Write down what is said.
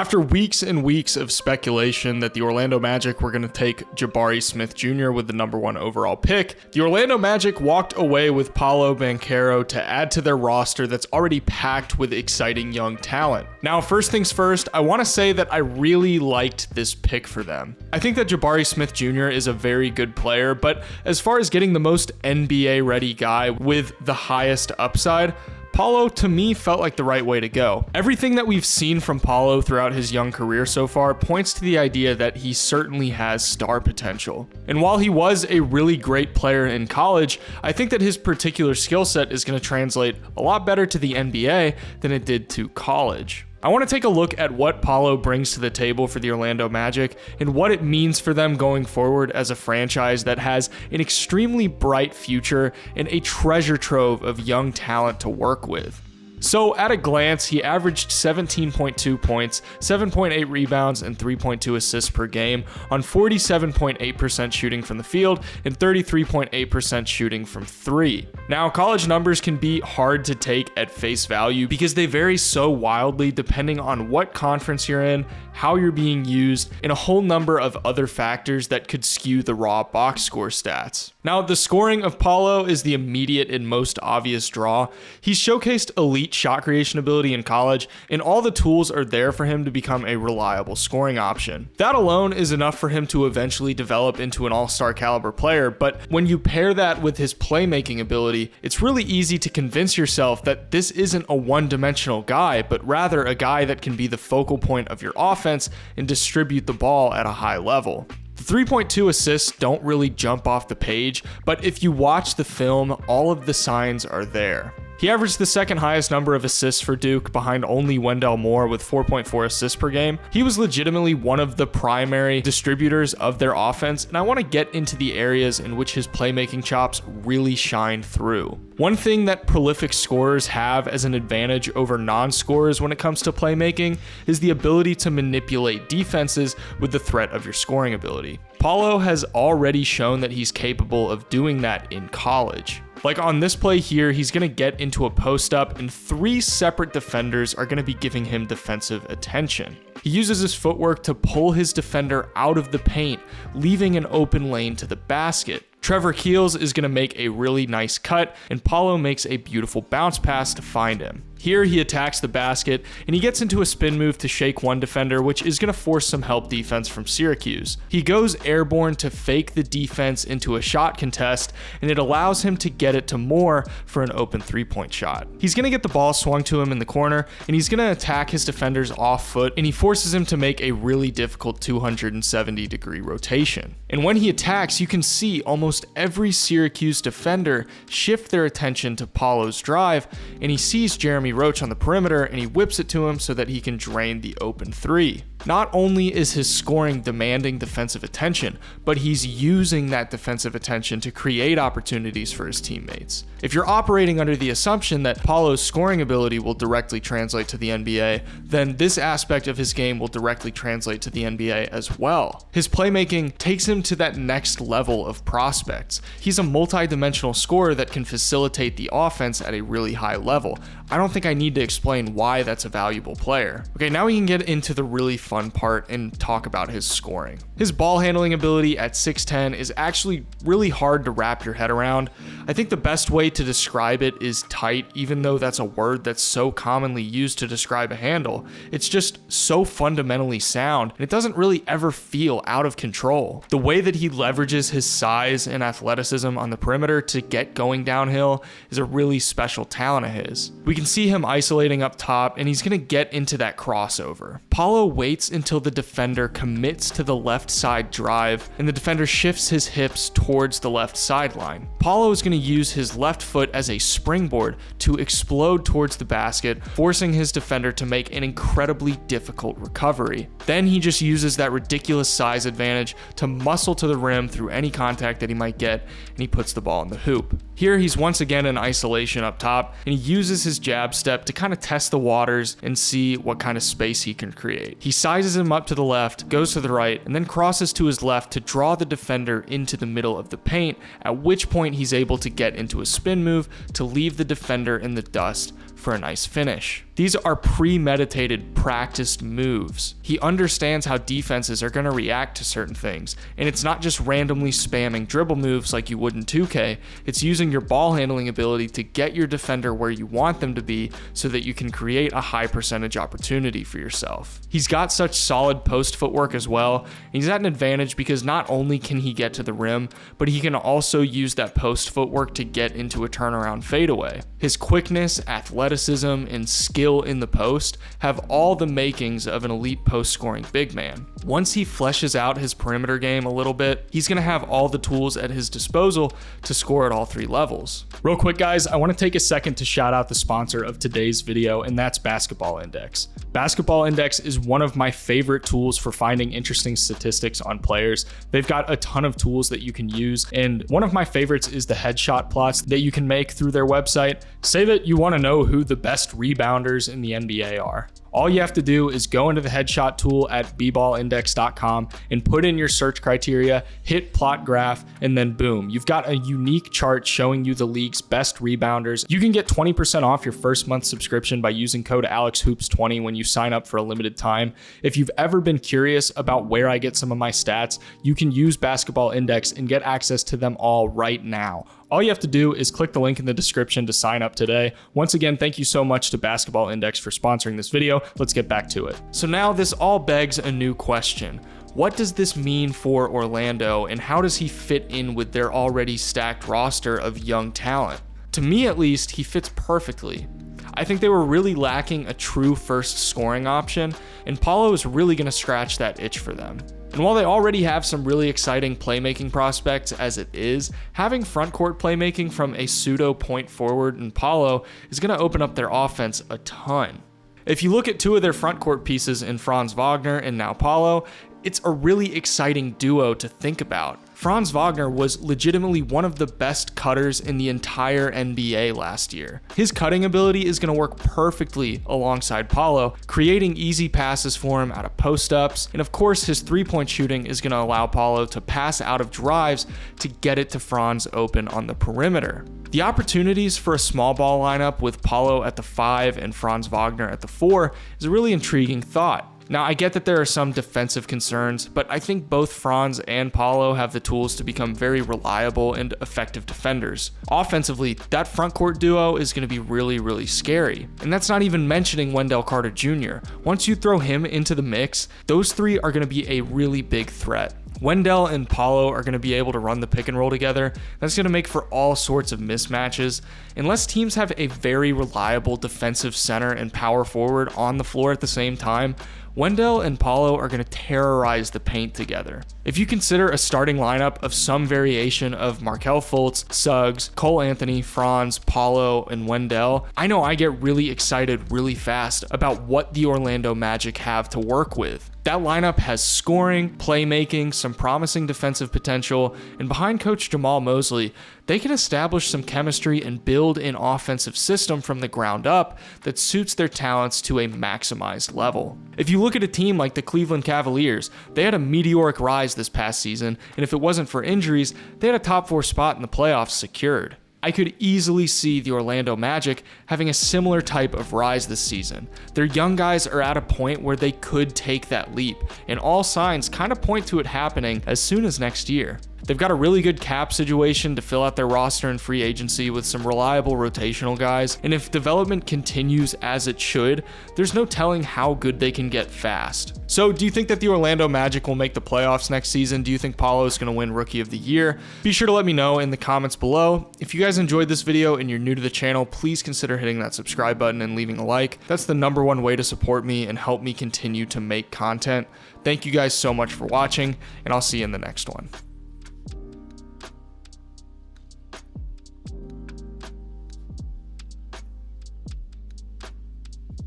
After weeks and weeks of speculation that the Orlando Magic were going to take Jabari Smith Jr. with the #1 overall pick, the Orlando Magic walked away with Paolo Banchero to add to their roster that's already packed with exciting young talent. Now, first things first, I want to say that I really liked this pick for them. I think that Jabari Smith Jr. is a very good player, but as far as getting the most NBA-ready guy with the highest upside, Paulo, to me, felt like the right way to go. Everything that we've seen from Paulo throughout his young career so far points to the idea that he certainly has star potential. And while he was a really great player in college, I think that his particular skill set is going to translate a lot better to the NBA than it did to college. I want to take a look at what Paulo brings to the table for the Orlando Magic and what it means for them going forward as a franchise that has an extremely bright future and a treasure trove of young talent to work with. So at a glance, he averaged 17.2 points, 7.8 rebounds, and 3.2 assists per game on 47.8% shooting from the field and 33.8% shooting from three. Now, college numbers can be hard to take at face value because they vary so wildly depending on what conference you're in, how you're being used, and a whole number of other factors that could skew the raw box score stats. Now, the scoring of Paulo is the immediate and most obvious draw. He's showcased elite shot creation ability in college, and all the tools are there for him to become a reliable scoring option. That alone is enough for him to eventually develop into an all-star caliber player, but when you pair that with his playmaking ability, it's really easy to convince yourself that this isn't a one-dimensional guy, but rather a guy that can be the focal point of your offense and distribute the ball at a high level. The 3.2 assists don't really jump off the page, but if you watch the film, all of the signs are there. He averaged the second highest number of assists for Duke behind only Wendell Moore with 4.4 assists per game. He was legitimately one of the primary distributors of their offense, and I want to get into the areas in which his playmaking chops really shine through. One thing that prolific scorers have as an advantage over non-scorers when it comes to playmaking is the ability to manipulate defenses with the threat of your scoring ability. Paulo has already shown that he's capable of doing that in college. Like on this play here, he's going to get into a post-up and 3 separate defenders are going to be giving him defensive attention. He uses his footwork to pull his defender out of the paint, leaving an open lane to the basket. Trevor Keels is going to make a really nice cut, and Paulo makes a beautiful bounce pass to find him. Here he attacks the basket, and he gets into a spin move to shake one defender, which is going to force some help defense from Syracuse. He goes airborne to fake the defense into a shot contest, and it allows him to get it to Moore for an open 3-point shot. He's going to get the ball swung to him in the corner, and he's going to attack his defenders off foot, and he forces him to make a really difficult 270-degree rotation. And when he attacks, you can see almost every Syracuse defender shift their attention to Paulo's drive, and he sees Jeremy Roach on the perimeter and he whips it to him so that he can drain the open 3. Not only is his scoring demanding defensive attention, but he's using that defensive attention to create opportunities for his teammates. If you're operating under the assumption that Paulo's scoring ability will directly translate to the NBA, then this aspect of his game will directly translate to the NBA as well. His playmaking takes him to that next level of prospects. He's a multi-dimensional scorer that can facilitate the offense at a really high level. I don't think I need to explain why that's a valuable player. Okay, now we can get into the really fun part and talk about his scoring. His ball handling ability at 6'10 is actually really hard to wrap your head around. I think the best way to describe it is tight, even though that's a word that's so commonly used to describe a handle. It's just so fundamentally sound, and it doesn't really ever feel out of control. The way that he leverages his size and athleticism on the perimeter to get going downhill is a really special talent of his. We can see him isolating up top, and he's going to get into that crossover. Paulo waits until the defender commits to the left side drive, and the defender shifts his hips towards the left sideline. Paulo is going to use his left foot as a springboard to explode towards the basket, forcing his defender to make an incredibly difficult recovery. Then he just uses that ridiculous size advantage to muscle to the rim through any contact that he might get, and he puts the ball in the hoop. Here he's once again in isolation up top, and he uses his jab step to kind of test the waters and see what kind of space he can create. He sizes him up to the left, goes to the right, and then crosses to his left to draw the defender into the middle of the paint, at which point he's able to get into a spin move to leave the defender in the dust, for a nice finish. These are premeditated, practiced moves. He understands how defenses are going to react to certain things, and it's not just randomly spamming dribble moves like you would in 2K, it's using your ball handling ability to get your defender where you want them to be so that you can create a high percentage opportunity for yourself. He's got such solid post footwork as well, and he's at an advantage because not only can he get to the rim, but he can also use that post footwork to get into a turnaround fadeaway. His quickness, athleticism, and skill in the post have all the makings of an elite post scoring big man. Once he fleshes out his perimeter game a little bit, he's going to have all the tools at his disposal to score at all 3 levels. Real quick guys, I want to take a second to shout out the sponsor of today's video, and that's Basketball Index. Basketball Index is one of my favorite tools for finding interesting statistics on players. They've got a ton of tools that you can use, and one of my favorites is the headshot plots that you can make through their website. Say that you want to know who the best rebounders in the NBA are. All you have to do is go into the headshot tool at bballindex.com and put in your search criteria, hit plot graph, and then boom, you've got a unique chart showing you the league's best rebounders. You can get 20% off your first month subscription by using code AlexHoops20 when you sign up for a limited time. If you've ever been curious about where I get some of my stats, you can use Basketball Index and get access to them all right now. All you have to do is click the link in the description to sign up today. Once again, thank you so much to Basketball Index for sponsoring this video. Let's get back to it. So now this all begs a new question. What does this mean for Orlando, and how does he fit in with their already stacked roster of young talent? To me at least, he fits perfectly. I think they were really lacking a true first scoring option, and Paulo is really going to scratch that itch for them. And while they already have some really exciting playmaking prospects as it is, having frontcourt playmaking from a pseudo point forward in Paulo is going to open up their offense a ton. If you look at 2 of their frontcourt pieces in Franz Wagner and now Paulo, it's a really exciting duo to think about. Franz Wagner was legitimately one of the best cutters in the entire NBA last year. His cutting ability is going to work perfectly alongside Paulo, creating easy passes for him out of post-ups, and of course his 3-point shooting is going to allow Paulo to pass out of drives to get it to Franz open on the perimeter. The opportunities for a small ball lineup with Paulo at the 5 and Franz Wagner at the 4 is a really intriguing thought. Now, I get that there are some defensive concerns, but I think both Franz and Paulo have the tools to become very reliable and effective defenders. Offensively, that frontcourt duo is going to be really, really scary. And that's not even mentioning Wendell Carter Jr. Once you throw him into the mix, those 3 are going to be a really big threat. Wendell and Paulo are going to be able to run the pick and roll together. That's going to make for all sorts of mismatches. Unless teams have a very reliable defensive center and power forward on the floor at the same time, Wendell and Paulo are going to terrorize the paint together. If you consider a starting lineup of some variation of Markelle Fultz, Suggs, Cole Anthony, Franz, Paulo, and Wendell, I know I get really excited really fast about what the Orlando Magic have to work with. That lineup has scoring, playmaking, some promising defensive potential, and behind Coach Jamal Mosley, they can establish some chemistry and build an offensive system from the ground up that suits their talents to a maximized level. If you look at a team like the Cleveland Cavaliers, they had a meteoric rise this past season, and if it wasn't for injuries, they had a top 4 spot in the playoffs secured. I could easily see the Orlando Magic having a similar type of rise this season. Their young guys are at a point where they could take that leap, and all signs kind of point to it happening as soon as next year. They've got a really good cap situation to fill out their roster in free agency with some reliable rotational guys, and if development continues as it should, there's no telling how good they can get fast. So do you think that the Orlando Magic will make the playoffs next season? Do you think Paulo is going to win Rookie of the Year? Be sure to let me know in the comments below. If you guys enjoyed this video and you're new to the channel, please consider hitting that subscribe button and leaving a like. That's the #1 way to support me and help me continue to make content. Thank you guys so much for watching, and I'll see you in the next one.